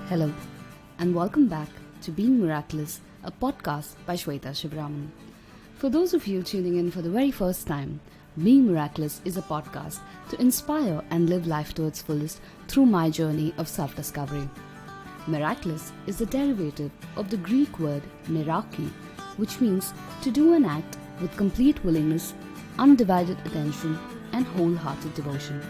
Hello, and welcome back to Being Miraculous, a podcast by Shweta Shivraman. For those of you tuning in for the very first time, Being Miraculous is a podcast to inspire and live life to its fullest through my journey of self-discovery. Miraculous is the derivative of the Greek word miraki, which means to do an act with complete willingness, undivided attention, and wholehearted devotion.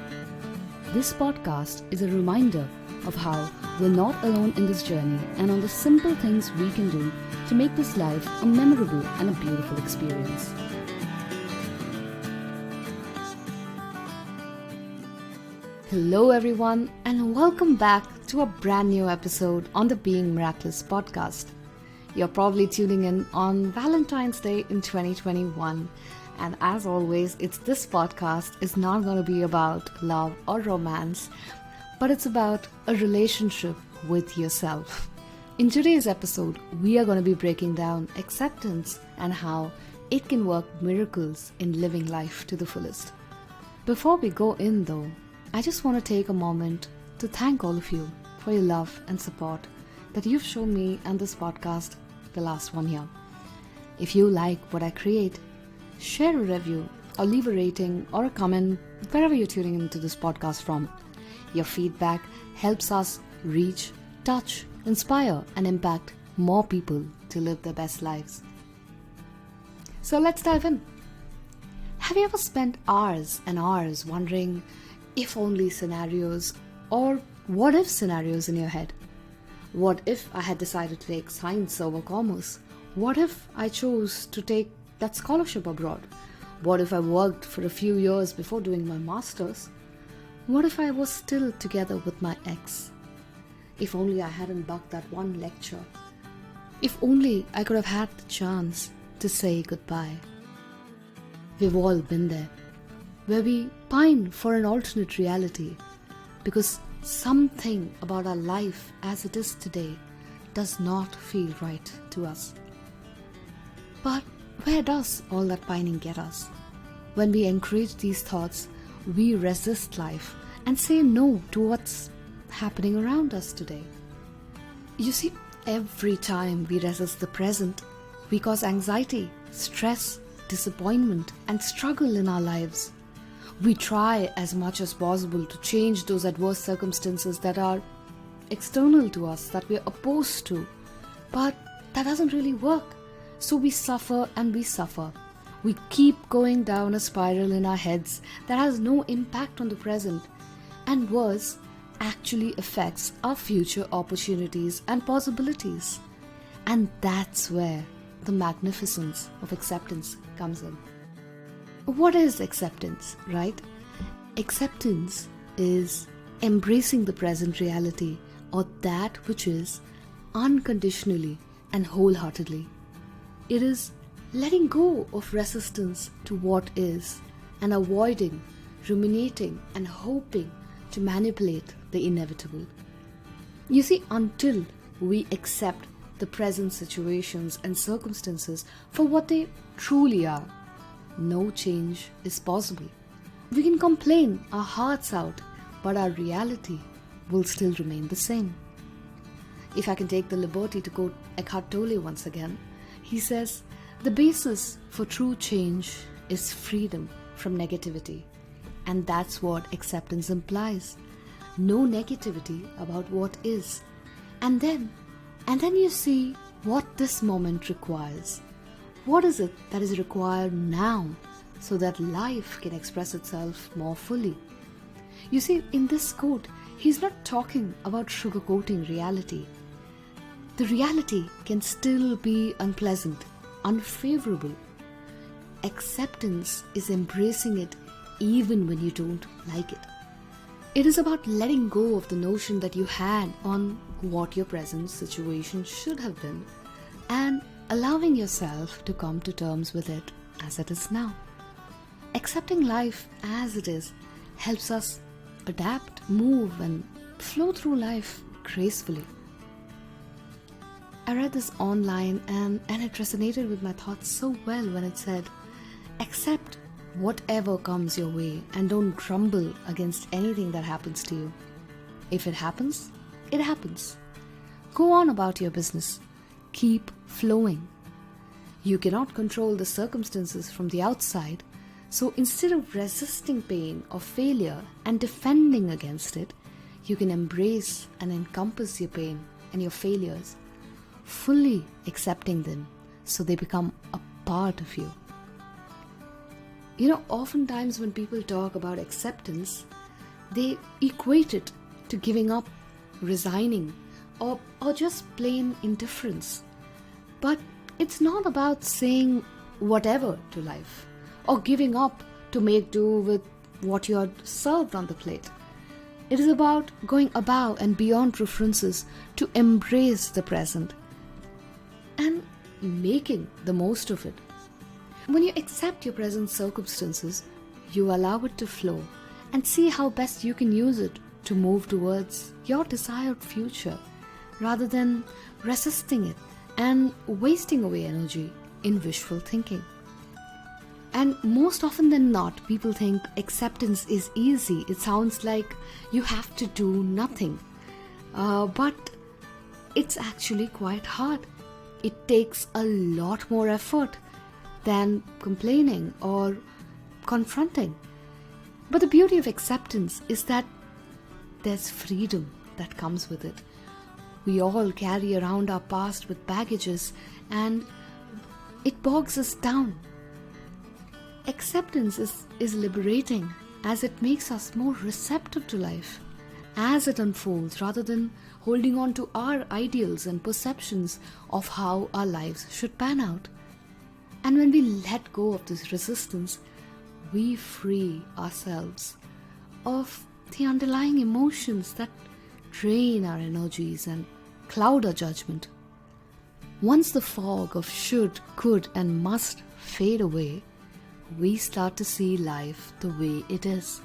This podcast is a reminder of how we're not alone in this journey and on the simple things we can do to make this life a memorable and a beautiful experience. Hello everyone, and welcome back to a brand new episode on the Being Miraculous podcast. You're probably tuning in on Valentine's Day in 2021. And as always, this podcast is not going to be about love or romance, but it's about a relationship with yourself. In today's episode, we are going to be breaking down acceptance and how it can work miracles in living life to the fullest. Before we go in though, I just want to take a moment to thank all of you for your love and support that you've shown me and this podcast the last 1 year. If you like what I create, share a review or leave a rating or a comment wherever you're tuning into this podcast from. Your feedback helps us reach, touch, inspire, and impact more people to live their best lives. So let's dive in. Have you ever spent hours and hours wondering if only scenarios or what if scenarios in your head? What if I had decided to take science over commerce? What if I chose to take that scholarship abroad? What if I worked for a few years before doing my master's? What if I was still together with my ex? If only I hadn't bugged that one lecture. If only I could have had the chance to say goodbye. We've all been there, where we pine for an alternate reality because something about our life as it is today does not feel right to us. But where does all that pining get us? When we encourage these thoughts, we resist life and say no to what's happening around us today. You see, every time we resist the present, we cause anxiety, stress, disappointment, and struggle in our lives. We try as much as possible to change those adverse circumstances that are external to us, that we're opposed to, but that doesn't really work. So we suffer and we suffer. We keep going down a spiral in our heads that has no impact on the present and worse, actually affects our future opportunities and possibilities. And that's where the magnificence of acceptance comes in. What is acceptance, right? Acceptance is embracing the present reality or that which is unconditionally and wholeheartedly. It is letting go of resistance to what is and avoiding, ruminating and hoping to manipulate the inevitable. You see, until we accept the present situations and circumstances for what they truly are, no change is possible. We can complain our hearts out, but our reality will still remain the same. If I can take the liberty to quote Eckhart Tolle once again, he says, the basis for true change is freedom from negativity. And that's what acceptance implies. No negativity about what is. And then you see what this moment requires. What is it that is required now so that life can express itself more fully? You see, in this quote, he's not talking about sugarcoating reality. The reality can still be unpleasant, unfavorable. Acceptance is embracing it even when you don't like it. It is about letting go of the notion that you had on what your present situation should have been and allowing yourself to come to terms with it as it is now. Accepting life as it is helps us adapt, move, and flow through life gracefully. I read this online and it resonated with my thoughts so well when it said, accept whatever comes your way and don't grumble against anything that happens to you. If it happens, it happens. Go on about your business. Keep flowing. You cannot control the circumstances from the outside, so instead of resisting pain or failure and defending against it, you can embrace and encompass your pain and your failures, fully accepting them so they become a part of you. Oftentimes when people talk about acceptance, they equate it to giving up, resigning, or just plain indifference. But it's not about saying whatever to life or giving up to make do with what you're served on the plate. It is about going above and beyond preferences to embrace the present and making the most of it. When you accept your present circumstances, you allow it to flow and see how best you can use it to move towards your desired future rather than resisting it and wasting away energy in wishful thinking. And most often than not, people think acceptance is easy. It sounds like you have to do nothing. But it's actually quite hard. It takes a lot more effort than complaining or confronting. But the beauty of acceptance is that there's freedom that comes with it. We all carry around our past with baggages and it bogs us down. Acceptance is liberating as it makes us more receptive to life as it unfolds rather than holding on to our ideals and perceptions of how our lives should pan out. And when we let go of this resistance, we free ourselves of the underlying emotions that drain our energies and cloud our judgment. Once the fog of should, could, and must fade away, we start to see life the way it is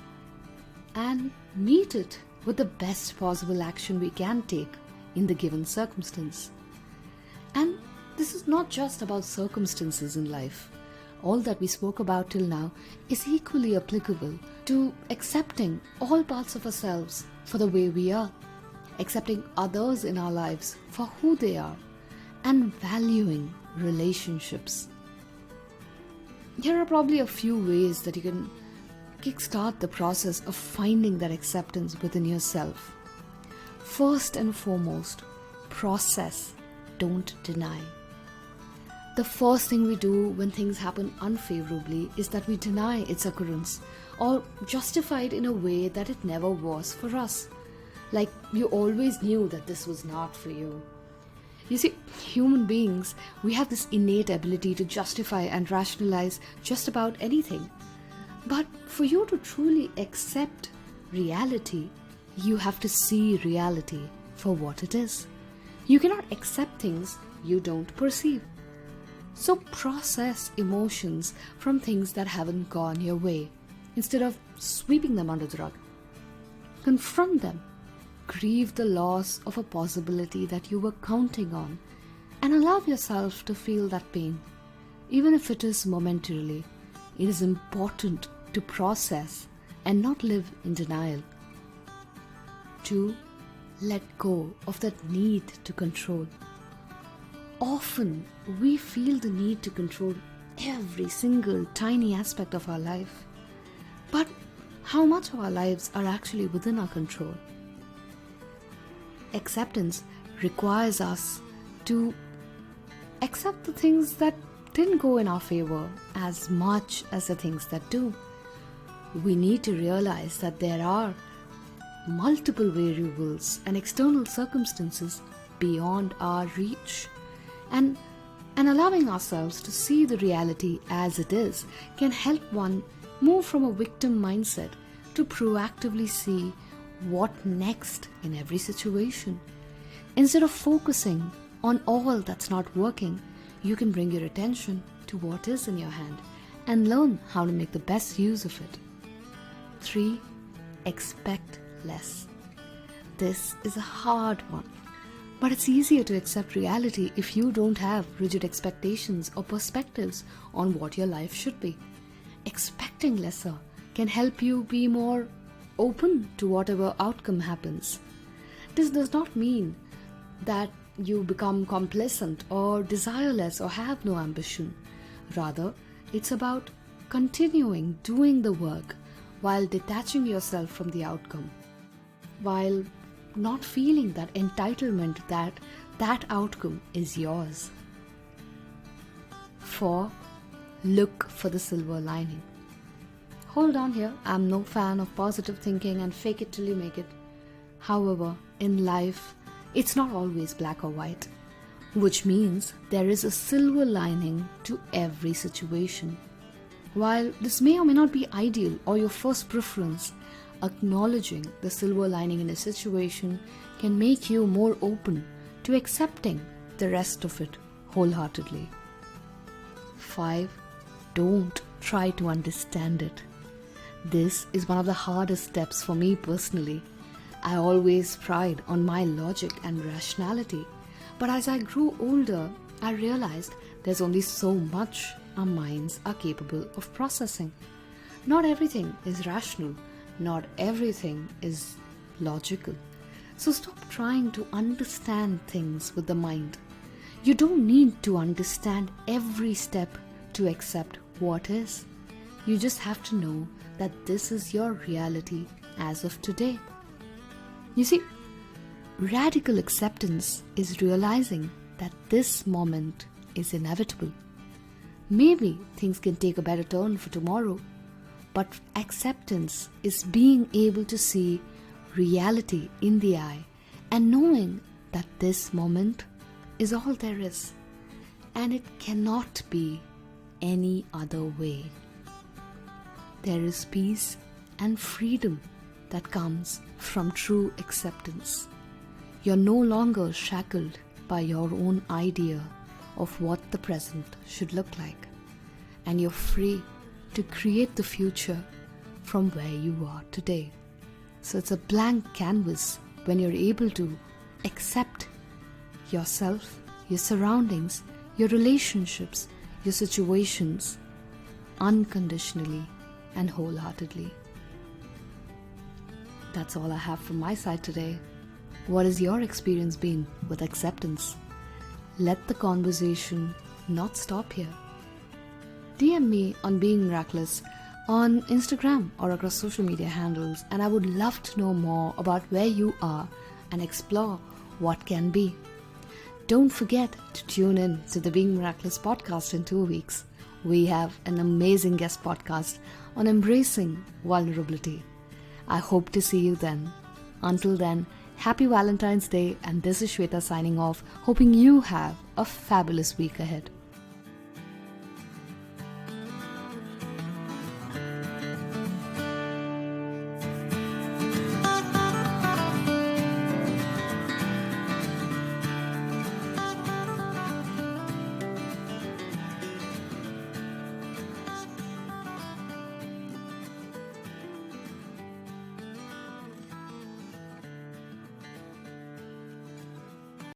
and meet it with the best possible action we can take in the given circumstance. And this is not just about circumstances in life. All that we spoke about till now is equally applicable to accepting all parts of ourselves for the way we are, accepting others in our lives for who they are, and valuing relationships. Here are probably a few ways that you can kickstart the process of finding that acceptance within yourself. First and foremost, process, don't deny. The first thing we do when things happen unfavorably is that we deny its occurrence or justify it in a way that it never was for us. Like you always knew that this was not for you. You see, human beings, we have this innate ability to justify and rationalize just about anything. But for you to truly accept reality, you have to see reality for what it is. You cannot accept things you don't perceive. So process emotions from things that haven't gone your way instead of sweeping them under the rug. Confront them. Grieve the loss of a possibility that you were counting on and allow yourself to feel that pain. Even if it is momentarily, it is important to process and not live in denial. 2. Let go of that need to control. Often, we feel the need to control every single tiny aspect of our life. But how much of our lives are actually within our control? Acceptance requires us to accept the things that didn't go in our favor as much as the things that do. We need to realize that there are multiple variables and external circumstances beyond our reach. And allowing ourselves to see the reality as it is can help one move from a victim mindset to proactively see what next in every situation. Instead of focusing on all that's not working, you can bring your attention to what is in your hand and learn how to make the best use of it. 3. Expect less. This is a hard one, but it's easier to accept reality if you don't have rigid expectations or perspectives on what your life should be. Expecting lesser can help you be more open to whatever outcome happens. This does not mean that you become complacent or desireless or have no ambition. Rather, it's about continuing doing the work while detaching yourself from the outcome, while not feeling that entitlement that that outcome is yours. 4. Look for the silver lining. Hold on here, I'm no fan of positive thinking and fake it till you make it. However, in life, it's not always black or white, which means there is a silver lining to every situation. While this may or may not be ideal or your first preference, acknowledging the silver lining in a situation can make you more open to accepting the rest of it wholeheartedly. 5. Don't try to understand it. This is one of the hardest steps for me personally. I always pride on my logic and rationality, but as I grew older, I realized there's only so much our minds are capable of processing. Not everything is rational, not everything is logical. So stop trying to understand things with the mind. You don't need to understand every step to accept what is. You just have to know that this is your reality as of today. You see, radical acceptance is realizing that this moment is inevitable. Maybe things can take a better turn for tomorrow, but acceptance is being able to see reality in the eye and knowing that this moment is all there is, and it cannot be any other way. There is peace and freedom that comes from true acceptance. You're no longer shackled by your own idea of what the present should look like, and you're free to create the future from where you are today. So it's a blank canvas when you're able to accept yourself, your surroundings, your relationships, your situations unconditionally and wholeheartedly. That's all I have from my side today. What has your experience been with acceptance? Let the conversation not stop here. DM me on Being Miraculous on Instagram or across social media handles, and I would love to know more about where you are and explore what can be. Don't forget to tune in to the Being Miraculous podcast in 2 weeks. We have an amazing guest podcast on embracing vulnerability. I hope to see you then. Until then, happy Valentine's Day, and this is Shweta signing off, hoping you have a fabulous week ahead.